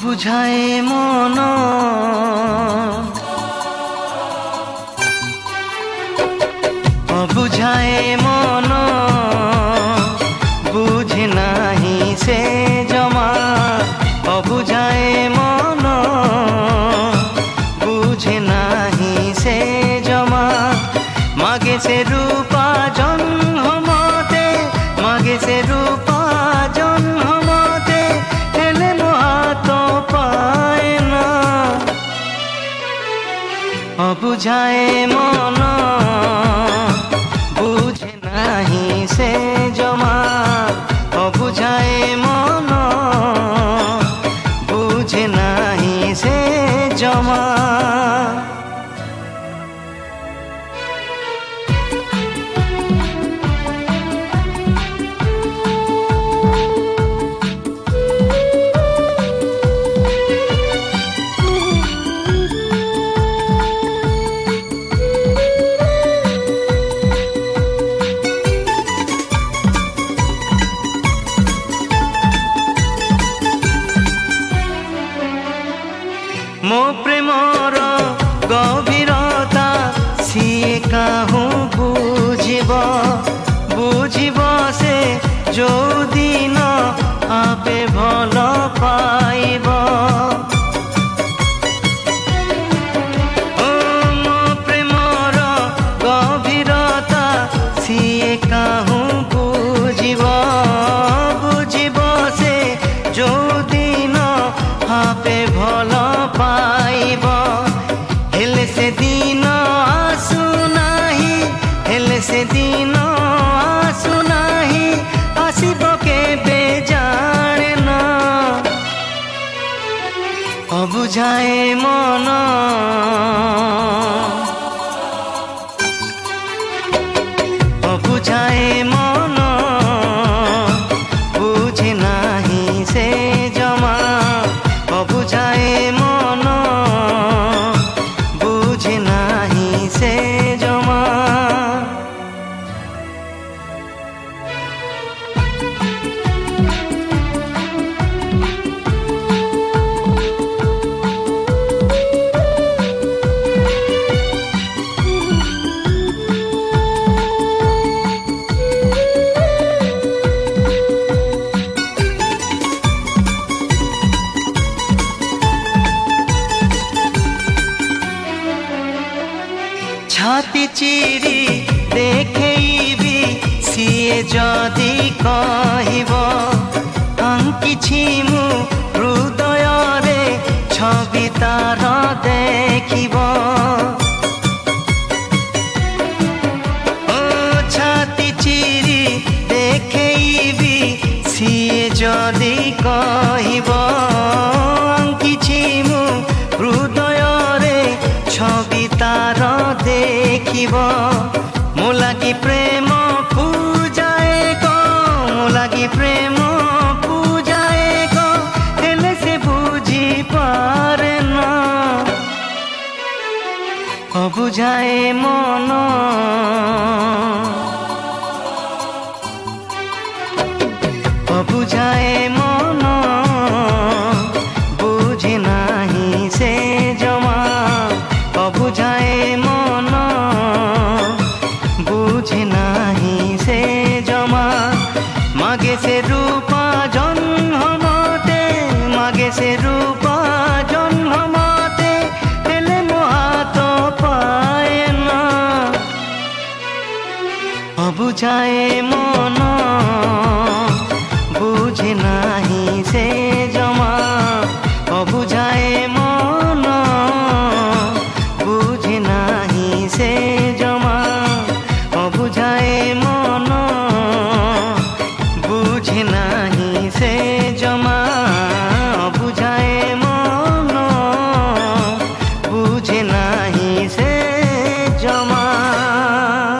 অবুঝায় মন অবুঝায় মন বুঝে নাহি সে জমা অবুঝায় মন বুঝে নাহি সে জমা মাগে সে রূপা জন্মতে মাগে সে রূপা জন্মতে হেলে মহাত পায় না অবুঝায় মন বুঝে নাহি সে জমা অবুঝায় মন বুঝে নাহি সে জমা मो प्रेमर गभीरता सिए काहू बुझिब बुझिब से जो दिन आपे भल पाइब मो प्रेमर गभीरता सिए काहू बुझिब बुझिब से जो दिन आपे भल पाइब हेले से दिन आसु नाही हेले से दिन आसु नाही आसिब केबे जाने ना अबुझाए मन अबुझाए मन बुझे नाही से जमा अबुझाए मन बुझे नाही से जमा छाती चिरी देखैबी सिए जदि कहिब अंकिछि मु हृदय रे छवि तार देखिब छाती चिरी देखैबी सिए जदि कहिब अंकिछि मु हृदय रे छवि तार देखिब मो लागि प्रेम पूजाए गो मो लागि प्रेम पूजाए गो हेले से बुझी पारे ना अबुझाए मन अबुझाए मन बुझे नाही से जमा अबुझाए मन बुझे नाही से जमा मागे से रूपा जन्मते मागे से रूपा जन्मते हेले मोहात पाए ना अबुझाए मन